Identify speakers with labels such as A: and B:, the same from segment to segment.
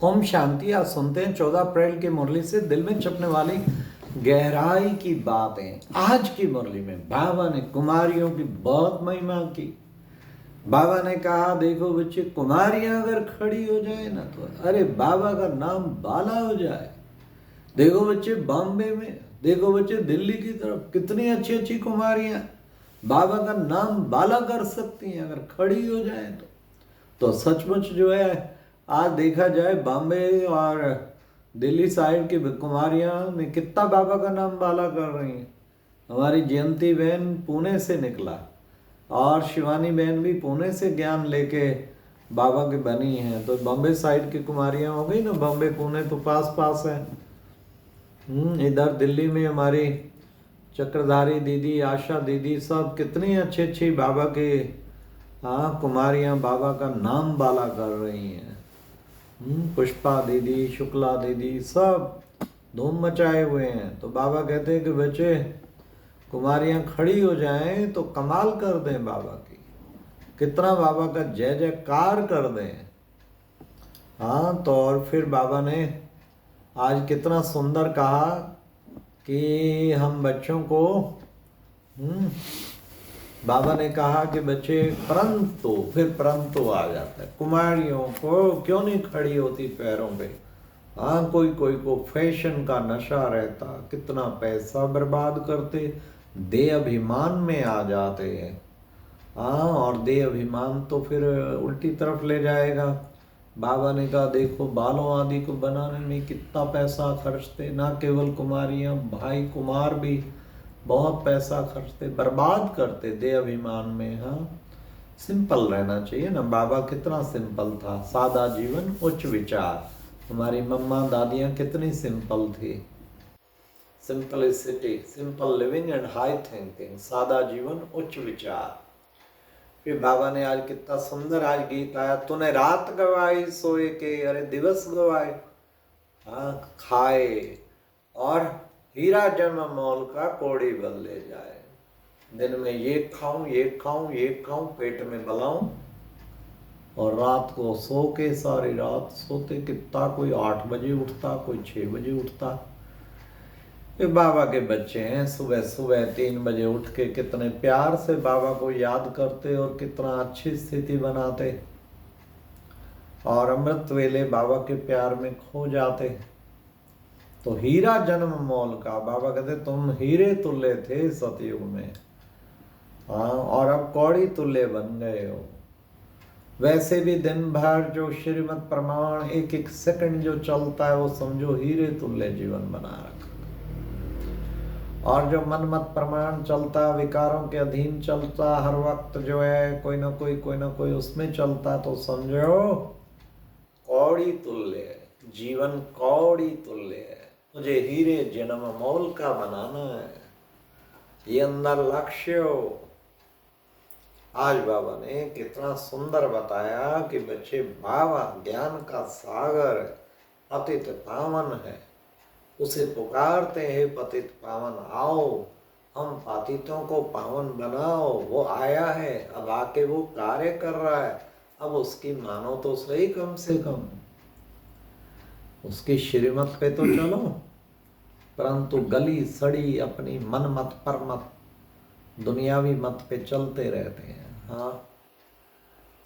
A: ओम शांति। आज सुनते हैं 14 अप्रैल की मुरली से दिल में छपने वाली गहराई की बातें। आज की मुरली में बाबा ने कुमारियों की बहुत महिमा की। बाबा ने कहा, देखो बच्चे, कुमारियां अगर खड़ी हो जाए ना तो अरे बाबा का नाम बाला हो जाए। देखो बच्चे, बॉम्बे में, देखो बच्चे, दिल्ली की तरफ कितनी अच्छी अच्छी कुमारियां बाबा का नाम बाला कर सकती हैं अगर खड़ी हो जाए तो सचमुच जो है, आज देखा जाए बॉम्बे और दिल्ली साइड की कुमारियां ने कितना बाबा का नाम बाला कर रही हैं। हमारी जयंती बहन पुणे से निकला और शिवानी बहन भी पुणे से ज्ञान लेके बाबा की बनी हैं। तो बॉम्बे साइड की कुमारियां हो गई ना, बॉम्बे पुणे तो पास पास है। इधर दिल्ली में हमारी चक्रधारी दीदी, आशा दीदी, सब कितनी अच्छी अच्छी बाबा के कुमारियां बाबा का नाम बाला कर रही हैं। पुष्पा दीदी, शुक्ला दीदी, सब धूम मचाए हुए हैं। तो बाबा कहते हैं कि बच्चे, कुमारियां खड़ी हो जाएं तो कमाल कर दें बाबा की, कितना बाबा का जय जयकार कर दें। तो और फिर बाबा ने आज कितना सुंदर कहा कि हम बच्चों को बाबा ने कहा कि बच्चे, परंतु, फिर परंतु आ जाता है, कुमारियों को क्यों नहीं खड़ी होती पैरों पे। कोई कोई को फैशन का नशा रहता, कितना पैसा बर्बाद करते, दे अभिमान में आ जाते हैं। और दे अभिमान तो फिर उल्टी तरफ ले जाएगा। बाबा ने कहा, देखो बालों आदि को बनाने में कितना पैसा खर्चते, ना केवल कुमारियां, भाई कुमार भी बहुत पैसा खर्चते, बर्बाद करते दे अभिमान में। सिंपल रहना चाहिए ना। बाबा कितना सिंपल था, सादा जीवन उच्च विचार। हमारी मम्मा दादियां कितनी सिंपल थी। Simplicity, simple living and high thinking, सादा जीवन उच्च विचार। फिर बाबा ने आज कितना सुंदर आज गीत आया, तूने रात गवाई सोए के, अरे दिवस गवाए खाए, और हीरा जन्म मोल का कौड़ी बल ले जाए। दिन में ये खाऊं, ये खाऊं, ये खाऊं, पेट में बलाऊं, और रात को सो के सारी रात सोते। कितना, कोई 8 बजे उठता, कोई 6 बजे उठता। ये बाबा के बच्चे हैं, सुबह सुबह 3 बजे उठ के कितने प्यार से बाबा को याद करते और कितना अच्छी स्थिति बनाते, और अमृत वेले बाबा के प्यार में खो जाते। तो हीरा जन्म मोल का, बाबा कहते तुम हीरे तुल्य थे सतयुग में, और अब कौड़ी तुल्य बन गए हो। वैसे भी दिन भर जो श्रीमद् प्रमाण एक एक सेकंड जो चलता है, वो समझो हीरे तुल्य जीवन बना रखा। और जो मनमत प्रमाण चलता, विकारों के अधीन चलता, हर वक्त जो है कोई ना कोई उसमें चलता, तो समझो कौड़ी तुल्य जीवन, कौड़ी तुल्य है। मुझे हीरे जन्म मोल का बनाना है, ये अंदर लक्ष्य हो। आज बाबा ने कितना सुंदर बताया कि बच्चे, बाबा ज्ञान का सागर है, पतित पावन है, उसे पुकारते हैं, पतित पावन आओ, हम पतितों को पावन बनाओ। वो आया है, अब आके वो कार्य कर रहा है, अब उसकी मानो तो सही, कम से कम उसकी श्रीमत पे तो चलो। परंतु गली सड़ी अपनी मन मत पर मत, दुनियावी मत पे चलते रहते हैं।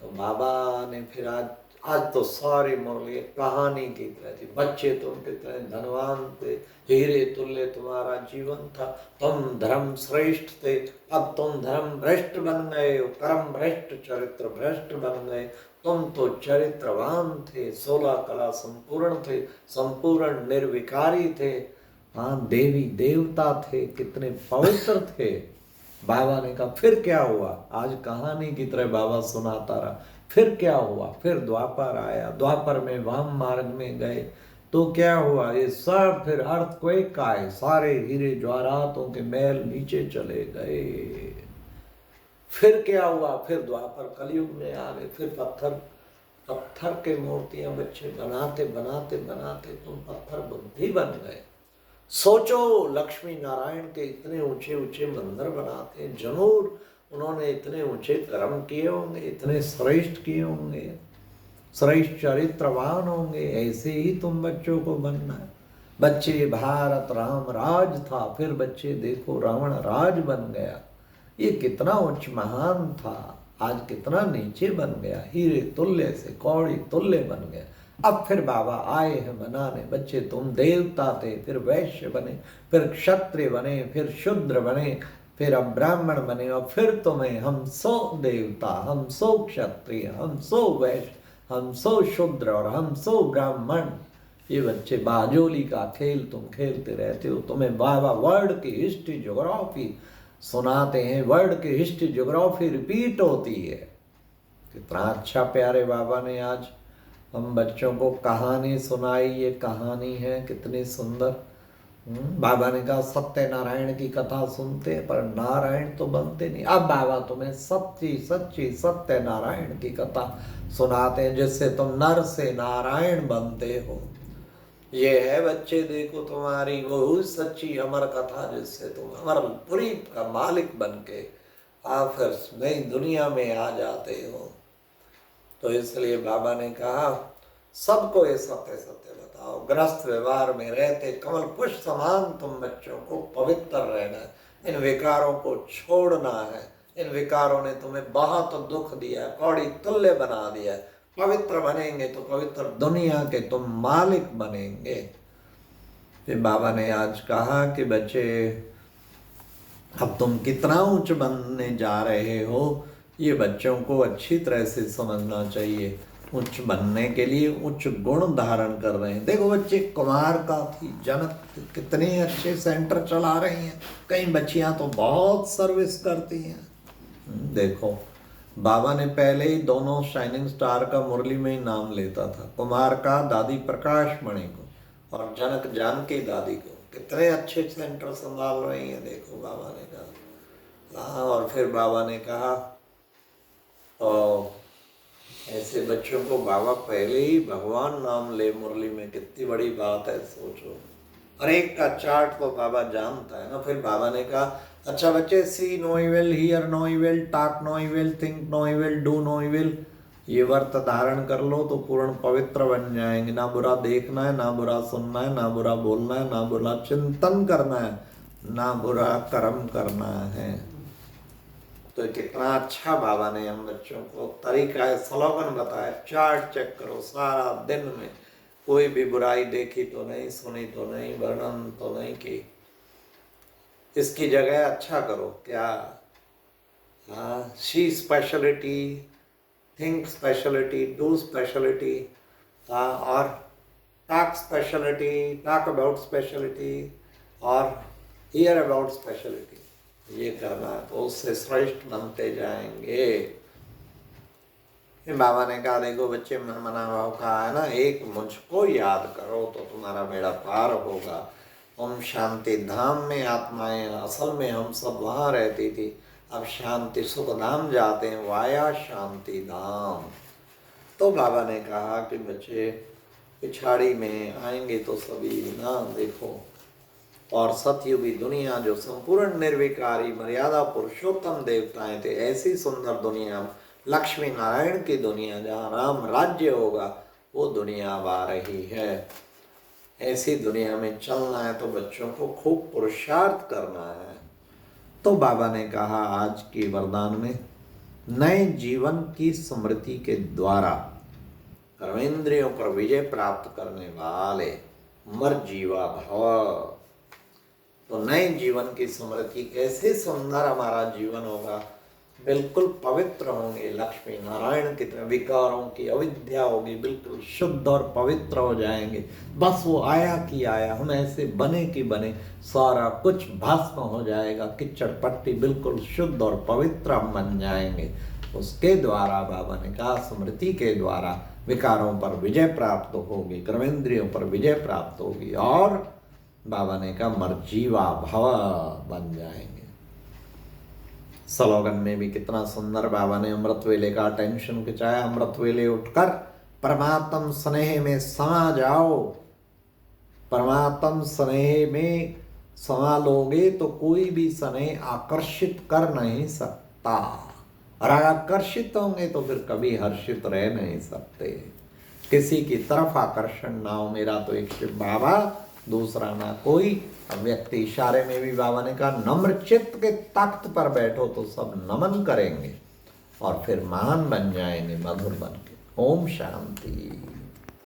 A: तो बाबा ने फिर आज तो सारी मुरली कहानी की तरह थी। बच्चे तुम कितने धनवान थे, हीरे तुल्य तुम्हारा जीवन था, तुम धर्म श्रेष्ठ थे, अब तुम धर्म भ्रष्ट बन गए हो, कर्म भ्रष्ट, चरित्र भ्रष्ट बन गए। तुम तो चरित्रवान थे, 16 कला संपूर्ण थे, संपूर्ण निर्विकारी थे, देवी देवता थे, कितने पवित्र थे। बाबा ने कहा, फिर क्या हुआ? आज कहानी की तरह बाबा सुनाता रहा। फिर क्या हुआ? फिर द्वापर आया, द्वापर में वाम मार्ग में गए तो क्या हुआ? ये सब फिर अर्थक्वेक का है, सारे हीरे ज्वारातों के महल नीचे चले गए। फिर क्या हुआ? फिर द्वापर कलयुग में आ गए। फिर पत्थर के मूर्तियां बच्चे बनाते बनाते बनाते तुम पत्थर बुद्धि बन गए। सोचो, लक्ष्मी नारायण के इतने ऊंचे ऊंचे मंदिर बनाते हैं, जरूर उन्होंने इतने ऊंचे कर्म किए होंगे, इतने श्रेष्ठ किए होंगे। श्रेष्ठ चरित्रवान होंगे। ऐसे ही तुम बच्चों को बनना है। बच्चे भारत राम राज था, फिर बच्चे देखो रावण राज बन गया। ये कितना उच्च महान था, आज कितना नीचे बन गया। हीरे तुल्य से कौड़ी तुल्य बन गया। अब फिर बाबा आए हैं बनाने। बच्चे तुम देवता थे, फिर वैश्य बने, फिर क्षत्रिय बने, फिर शूद्र बने, फिर अब ब्राह्मण बने, और फिर तुम्हें हम सो देवता, हम सो क्षत्रिय, हम सो वैश्य, हम सो शूद्र और हम सो ब्राह्मण। ये बच्चे बाजोली का खेल तुम खेलते रहते हो। तुम्हें बाबा वर्ल्ड की हिस्ट्री ज्योग्राफी सुनाते हैं, वर्ल्ड की हिस्ट्री ज्योग्राफी रिपीट होती है। कितना अच्छा प्यारे बाबा ने आज हम बच्चों को कहानी सुनाई। ये कहानी है कितनी सुंदर। बाबा ने कहा सत्यनारायण की कथा सुनते हैं पर नारायण तो बनते नहीं। अब बाबा तुम्हें सच्ची सच्ची सत्यनारायण की कथा सुनाते हैं, जिससे तुम नर से नारायण बनते हो। ये है बच्चे देखो तुम्हारी वो सच्ची अमर कथा, जिससे तुम अमरपुरी का मालिक बन के फिर नई दुनिया में आ जाते हो। तो इसलिए बाबा ने कहा सबको ये सत्य सत्य बताओ। गृहस्थ व्यवहार में रहते कमल पुष्प समान तुम बच्चों को पवित्र रहना है। इन विकारों को छोड़ना है। इन विकारों ने तुम्हें बहुत दुख दिया, कौड़ी तुल्य बना दिया। पवित्र बनेंगे तो पवित्र दुनिया के तुम मालिक बनेंगे। फिर बाबा ने आज कहा कि बच्चे अब तुम कितना उच्च बनने जा रहे हो, ये बच्चों को अच्छी तरह से समझना चाहिए। उच्च बनने के लिए उच्च गुण धारण कर रहे हैं। देखो बच्चे, कुमार का थी जनक कितने अच्छे सेंटर चला रही हैं। कई बच्चियां तो बहुत सर्विस करती हैं। देखो बाबा ने पहले ही दोनों शाइनिंग स्टार का मुरली में ही नाम लेता था। कुमार का दादी प्रकाश मणि को और जनक जानकी दादी को। कितने अच्छे सेंटर संभाल रही हैं देखो बाबा ने कहा। हाँ, और फिर बाबा ने कहा ऐसे बच्चों को बाबा पहले ही भगवान नाम ले मुरली में, कितनी बड़ी बात है सोचो। और एक का चार्ट तो बाबा जानता है ना। फिर बाबा ने कहा अच्छा बच्चे, see no evil, hear no evil, talk no evil, think no evil, do no evil, ये व्रत धारण कर लो तो पूर्ण पवित्र बन जाएंगे। ना बुरा देखना है, ना बुरा सुनना है, ना बुरा बोलना है, ना बुरा चिंतन करना है, ना बुरा कर्म करना है। तो कितना अच्छा बाबा ने हम बच्चों को तरीका स्लोगन बताया। चार्ट चेक करो सारा दिन में, कोई भी बुराई देखी तो नहीं, सुनी तो नहीं, वर्णन तो नहीं की। इसकी जगह अच्छा करो क्या, see speciality, think speciality, do speciality, और talk speciality, talk about speciality, और हियर अबाउट स्पेशलिटी। ये करना है तो उससे श्रेष्ठ बनते जाएंगे। बाबा ने कहा देखो बच्चे, मन मना भाव कहा है ना, एक मुझको याद करो तो तुम्हारा बेड़ा पार होगा। हम शांति धाम में आत्माएं, असल में हम सब वहाँ रहती थी, अब शांति सुख धाम जाते हैं, वाया शांति धाम। तो बाबा ने कहा कि बच्चे पिछाड़ी में आएंगे तो सभी ना देखो, और सतयुगी दुनिया जो संपूर्ण निर्विकारी मर्यादा पुरुषोत्तम देवताएं थे, ऐसी सुंदर दुनिया लक्ष्मी नारायण की दुनिया जहाँ राम राज्य होगा, वो दुनिया अब आ रही है। ऐसी दुनिया में चलना है तो बच्चों को खूब पुरुषार्थ करना है। तो बाबा ने कहा आज की वरदान में, नए जीवन की स्मृति के द्वारा कर्मेंद्रियों पर विजय प्राप्त करने वाले मर्जीवा भव। तो नए जीवन की स्मृति, कैसे सुंदर हमारा जीवन होगा, बिल्कुल पवित्र होंगे, लक्ष्मी नारायण की तरह, विकारों की अविद्या होगी, बिल्कुल शुद्ध और पवित्र हो जाएंगे। बस वो आया कि आया, हम ऐसे बने कि बने, सारा कुछ भस्म हो जाएगा, किचड़ पट्टी, बिल्कुल शुद्ध और पवित्र हम बन जाएंगे। उसके द्वारा बाबा ने कहा स्मृति के द्वारा विकारों पर विजय प्राप्त होगी, कर्मेंद्रियों पर विजय प्राप्त होगी, और बाबा ने कहा मर्जीवा भव बन जाएंगे। स्लोगन में भी कितना सुंदर बाबा ने अमृत वेले का टेंशन खिंचाया। अमृत वेले उठकर परमात्म स्नेह में समा जाओ। परमात्म स्नेह में समा लोगे तो कोई भी स्नेह आकर्षित कर नहीं सकता, और आकर्षित होंगे तो फिर कभी हर्षित रह नहीं सकते। किसी की तरफ आकर्षण ना हो। मेरा तो एक शिव बाबा, दूसरा ना कोई। अब व्यक्ति इशारे में भी बाबा ने कहा नम्र चित्त के तख्त पर बैठो तो सब नमन करेंगे और फिर महान बन जाएंगे मधुर बन के। ओम शांति।